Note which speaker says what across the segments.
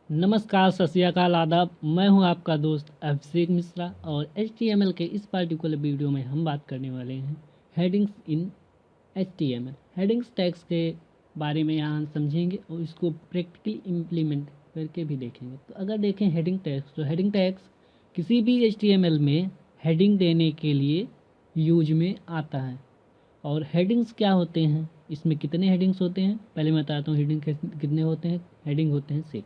Speaker 1: नमस्कार, सत श्री अकाल, आदाब। मैं हूं आपका दोस्त अभिषेक मिश्रा और HTML के इस पार्टिकुलर वीडियो में हम बात करने वाले हैं हेडिंग्स इन HTML। हेडिंग्स टैग्स के बारे में यहाँ समझेंगे और इसको प्रैक्टिकली इम्प्लीमेंट करके भी देखेंगे। तो अगर देखें हेडिंग टैग्स, तो हेडिंग टैग्स किसी भी HTML में हेडिंग देने के लिए यूज में आता है। और हेडिंग्स क्या होते हैं, इसमें कितने हेडिंग्स होते हैं, पहले मैं बताता हूँ हेडिंग कितने होते हैं। हेडिंग होते हैं 6।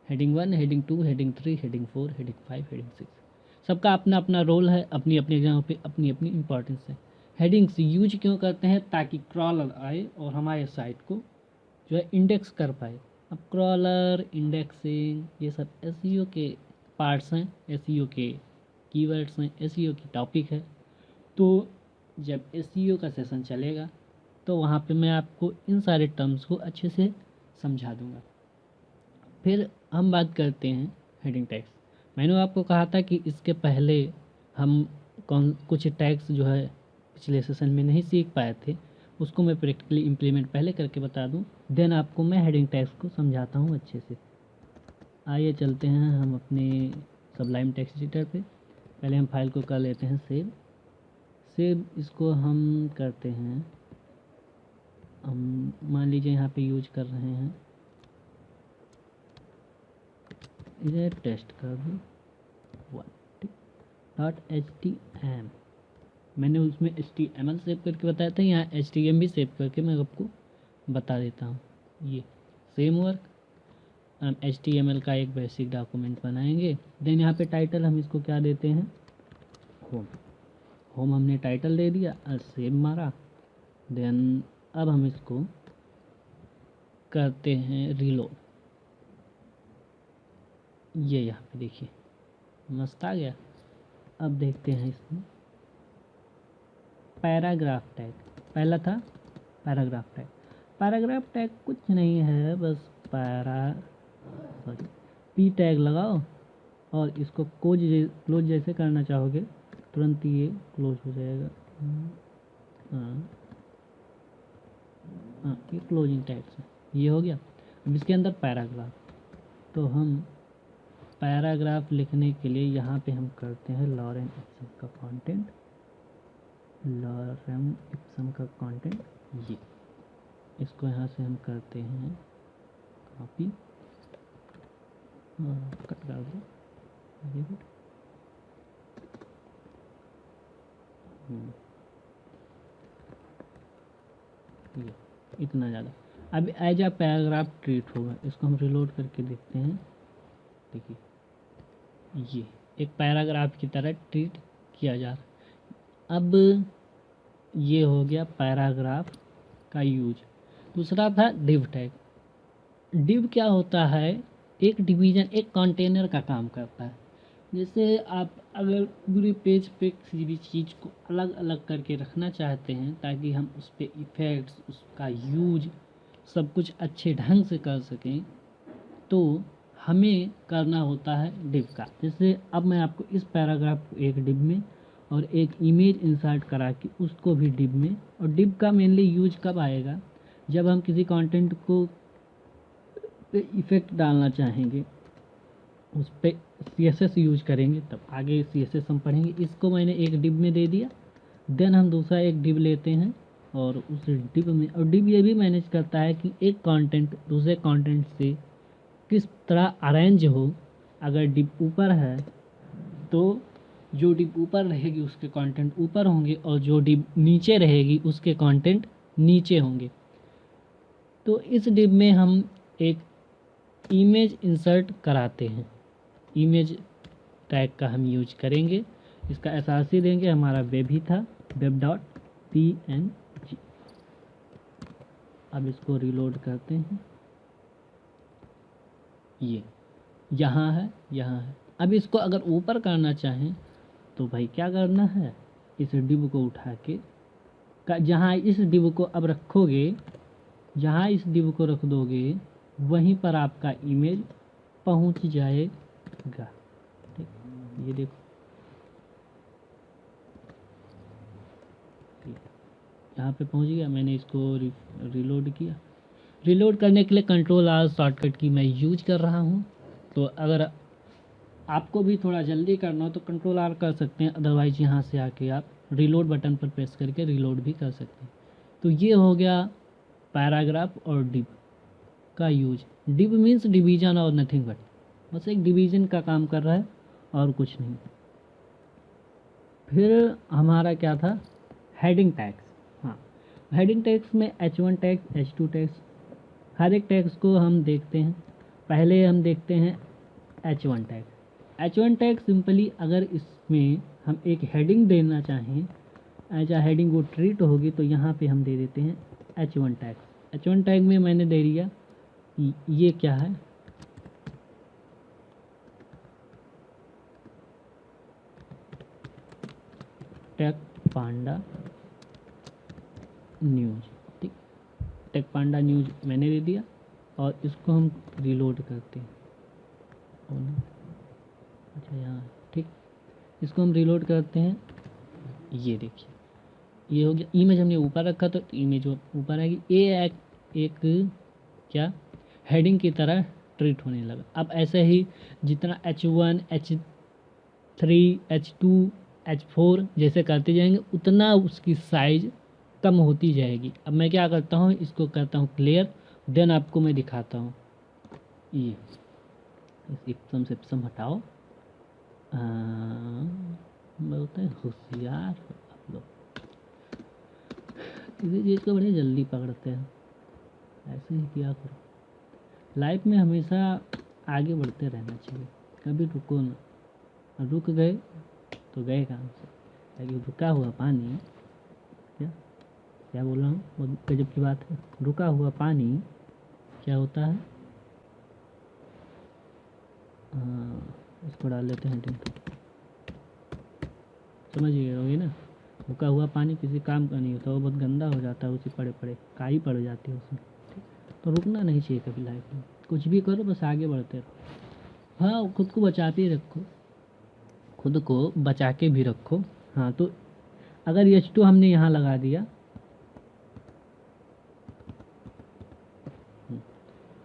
Speaker 1: Heading 1, heading 2, heading 3, heading 4, heading 5, heading 6। सबका अपना अपना रोल है, अपनी अपनी जगह पे अपनी अपनी इम्पोर्टेंस है। हेडिंग्स यूज क्यों करते हैं? ताकि क्रॉलर आए और हमारे साइट को जो है इंडेक्स कर पाए। अब क्रॉलर, इंडेक्सिंग, ये सब एसईओ के पार्ट्स हैं, एसईओ के कीवर्ड्स हैं, एसईओ की टॉपिक है। तो जब एसईओ का सेशन चलेगा तो वहाँ पे मैं आपको इन सारे टर्म्स को अच्छे से समझा दूँगा। फिर हम बात करते हैं हेडिंग टैग्स। मैंने आपको कहा था कि इसके पहले हम कुछ टैग्स जो है पिछले सेशन में नहीं सीख पाए थे, उसको मैं प्रैक्टिकली इम्प्लीमेंट पहले करके बता दूं, देन आपको मैं हेडिंग टैग्स को समझाता हूं अच्छे से। आइए चलते हैं हम अपने सबलाइम टेक्स्ट एडिटर पे। पहले हम फाइल को कर लेते हैं सेव। इसको हम करते हैं, हम मान लीजिए यहाँ पे यूज कर रहे हैं, इधर टेस्ट कर दूँ .htm। मैंने उसमें HTML सेव करके बताया था, यहाँ HTML भी सेव करके मैं आपको बता देता हूँ। ये सेम वर्क, हम HTML का एक बेसिक डॉक्यूमेंट बनाएंगे। देन यहाँ पे टाइटल हम इसको क्या देते हैं, होम हमने टाइटल दे दिया और सेव मारा। देन अब हम इसको करते हैं रीलोड। ये यहाँ पे देखिए मस्त आ गया। अब देखते हैं इसमें पैराग्राफ टैग, पहला था पैराग्राफ टैग कुछ नहीं है, बस पी टैग लगाओ और इसको क्लोज जैसे करना चाहोगे तुरंत ये क्लोज हो जाएगा। हाँ हाँ, ये क्लोजिंग टैग से ये हो गया। अब इसके अंदर पैराग्राफ, तो हम पैराग्राफ लिखने के लिए यहाँ पे हम करते हैं लॉरेन इप्सम का कंटेंट। ये इसको यहाँ से हम करते हैं कॉपी, कट कर दो। Very good. ये इतना ज़्यादा। अब एज आ पैराग्राफ ट्रीट होगा, इसको हम रिलोड करके देखते हैं। देखिए ये एक पैराग्राफ की तरह ट्रीट किया जा रहा है। अब ये हो गया पैराग्राफ का यूज। दूसरा था डिव टैग। डिव क्या होता है? एक डिवीज़न, एक कंटेनर का काम करता है। जैसे आप अगर पूरे पेज पे किसी भी चीज़ को अलग अलग करके रखना चाहते हैं ताकि हम उस पर इफ़ेक्ट्स, उसका यूज सब कुछ अच्छे ढंग से कर सकें, तो हमें करना होता है डिव का। जैसे अब मैं आपको इस पैराग्राफ को एक डिव में और एक इमेज इंसर्ट करा के उसको भी डिव में, और डिव का मेनली यूज कब आएगा? जब हम किसी कंटेंट को पे इफ़ेक्ट डालना चाहेंगे, उस पर CSS यूज करेंगे, तब आगे CSS हम पढ़ेंगे। इसको मैंने एक डिव में दे दिया। देन हम दूसरा एक डिव लेते हैं और उस डिव में, और डिव ये भी मैनेज करता है कि एक कंटेंट दूसरे कंटेंट से किस तरह अरेंज हो। अगर डिव ऊपर है तो जो डिव ऊपर रहेगी उसके कंटेंट ऊपर होंगे, और जो डिव नीचे रहेगी उसके कंटेंट नीचे होंगे। तो इस डिव में हम एक इमेज इंसर्ट कराते हैं, इमेज टैग का हम यूज करेंगे। इसका एसआरसी देंगे, हमारा वेब ही था, web.png। अब इसको रिलोड करते हैं। ये यहाँ है, यहाँ है। अब इसको अगर ऊपर करना चाहें तो भाई क्या करना है, इस डिव को उठा के जहाँ इस डिव को अब रखोगे, जहाँ इस डिव को रख दोगे वहीं पर आपका इमेज पहुँच जाएगा। ठीक, ये देखो यहाँ पे पहुँच गया। मैंने इसको रिलोड किया रीलोड करने के लिए कंट्रोल आर शॉर्टकट की मैं यूज कर रहा हूँ। तो अगर आपको भी थोड़ा जल्दी करना हो तो कंट्रोल आर कर सकते हैं, अदरवाइज यहाँ से आके आप रीलोड बटन पर प्रेस करके रीलोड भी कर सकते हैं। तो ये हो गया पैराग्राफ और डिव का यूज। डिव मीन्स डिवीजन और नथिंग बट, बस एक डिवीजन का काम कर रहा है और कुछ नहीं। फिर हमारा क्या था, हेडिंग टैग्स। हाँ, हेडिंग टैग्स में H1 टैग्स, H2 टैग्स, हर एक टैग्स को हम देखते हैं। पहले हम देखते हैं H1 tag. H1 tag simply अगर इसमें हम एक हेडिंग देना चाहें, एज आ हेडिंग वो ट्रीट होगी, तो यहाँ पे हम दे देते हैं H1 टैग। H1 टैग में मैंने दे दिया ये क्या है, टेक पांडा न्यूज। ठीक, टेक पांडा न्यूज मैंने दे दिया और इसको हम रीलोड करते हैं। अच्छा यहाँ, ठीक, इसको हम रीलोड करते हैं। ये देखिए ये हो गया। इमेज हमने ऊपर रखा तो इमेज ऊपर आएगी। ये एक क्या हेडिंग की तरह ट्रीट होने लगा। अब ऐसे ही जितना H1, H3, H2, H4 जैसे करते जाएंगे उतना उसकी साइज कम होती जाएगी। अब मैं क्या करता हूँ, इसको करता हूँ क्लियर, देन आपको मैं दिखाता हूँ। ये इप्सम से इप्सम हटाओ, बहुत होशियार हो आप लोग, किसी चीज़ को बड़े जल्दी पकड़ते हैं। ऐसे ही किया करो, लाइफ में हमेशा आगे बढ़ते रहना चाहिए, कभी रुको ना। रुक गए तो गए काम से। लेकिन रुका हुआ पानी, क्या क्या बोल रहा हूँ, बहुत गजब की बात है। रुका हुआ पानी क्या होता है, इसको डाल लेते हैं टिंक, समझ गए होगी ना। रुका हुआ पानी किसी काम का नहीं होता, वो बहुत गंदा हो जाता है, उसी पड़े पड़े काई पड़ जाती है उसमें। ठीक, तो रुकना नहीं चाहिए कभी लाइफ में, कुछ भी करो बस आगे बढ़ते रहो। हाँ, खुद को बचाते ही रखो, खुद को बचा के भी रखो। हाँ, तो अगर H2 हमने यहाँ लगा दिया,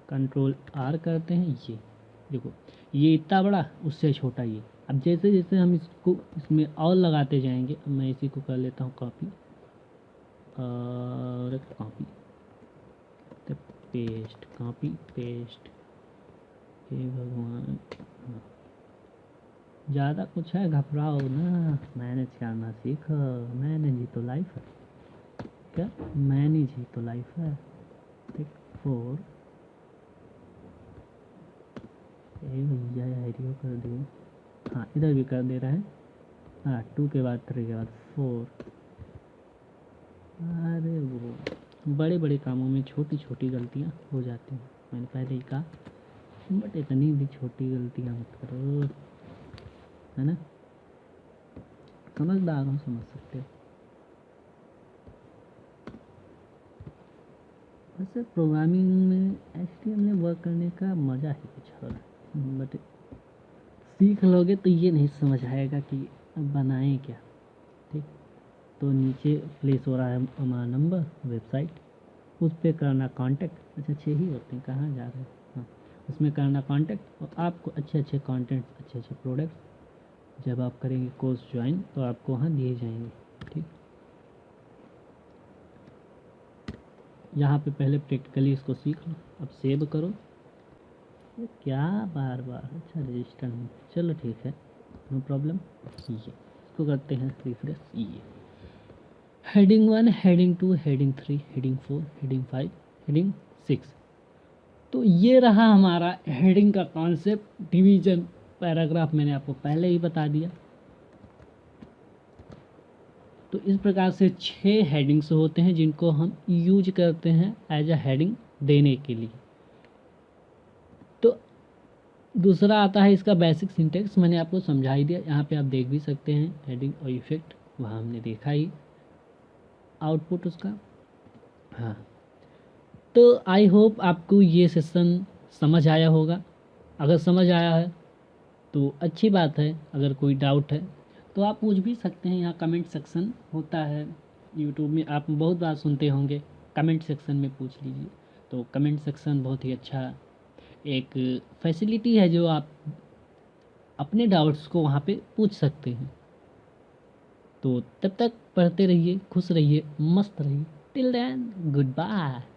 Speaker 1: कंट्रोल आर करते हैं, ये देखो ये इतना बड़ा उससे छोटा ये। अब जैसे जैसे हम इसको इसमें और लगाते जाएंगे, अब मैं इसी को कर लेता हूँ कॉपी और कॉपी तो पेस्ट, कॉपी पेस्ट। हे भगवान, ज़्यादा कुछ है घबराओ ना, मैनेज करना सीखो। मैनेज ही तो लाइफ है, क्या मैनेज ही तो लाइफ है। ठीक, 4 भैया आइडियो कर दिए। हाँ, इधर भी कर दे रहा है। हाँ, 2 के बाद 3 के बाद 4। अरे वो बड़े बड़े कामों में छोटी छोटी गलतियाँ हो जाती हैं, मैंने पहले ही कहा, बट इतनी भी छोटी गलतियाँ मत करो, है ना। समझदार हो, समझ सकते हो। वैसे प्रोग्रामिंग में HTML में वर्क करने का मज़ा ही कुछ और है, बट सीख लोगे तो ये नहीं समझ आएगा कि अब बनाएं क्या। ठीक, तो नीचे प्लेस हो रहा है हमारा नंबर, वेबसाइट, उस पर करना कांटेक्ट। अच्छा, 6 ही होते हैं, कहाँ जा रहे हैं। हाँ, उसमें करना कांटेक्ट, और आपको अच्छे अच्छे कंटेंट्स, अच्छे अच्छे प्रोडक्ट्स जब आप करेंगे कोर्स ज्वाइन तो आपको वहाँ दिए जाएंगे। ठीक, यहाँ पे पहले प्रैक्टिकली इसको सीख लो, अब सेव करो। ये क्या बार बार, अच्छा रजिस्टर नहीं, चलो ठीक है, नो प्रॉब्लम। ये इसको करते हैं रिफ्रेश। ये heading 1, heading 2, heading 3, heading 4, heading 5, heading 6। तो ये रहा हमारा हेडिंग का कॉन्सेप्ट। डिवीजन पैराग्राफ मैंने आपको पहले ही बता दिया। तो इस प्रकार से 6 हेडिंग्स होते हैं जिनको हम यूज करते हैं एज अ हेडिंग देने के लिए। तो दूसरा आता है इसका बेसिक सिंटेक्स, मैंने आपको समझा ही दिया, यहाँ पे आप देख भी सकते हैं हेडिंग और इफेक्ट, वहाँ हमने देखा ही आउटपुट उसका। हाँ, तो आई होप आपको ये सेशन समझ आया होगा। अगर समझ आया है तो अच्छी बात है, अगर कोई डाउट है तो आप पूछ भी सकते हैं, यहाँ कमेंट सेक्शन होता है यूट्यूब में, आप बहुत बार सुनते होंगे, कमेंट सेक्शन में पूछ लीजिए। तो कमेंट सेक्शन बहुत ही अच्छा एक फैसिलिटी है जो आप अपने डाउट्स को वहाँ पे पूछ सकते हैं। तो तब तक पढ़ते रहिए, खुश रहिए, मस्त रहिए। Till then good bye.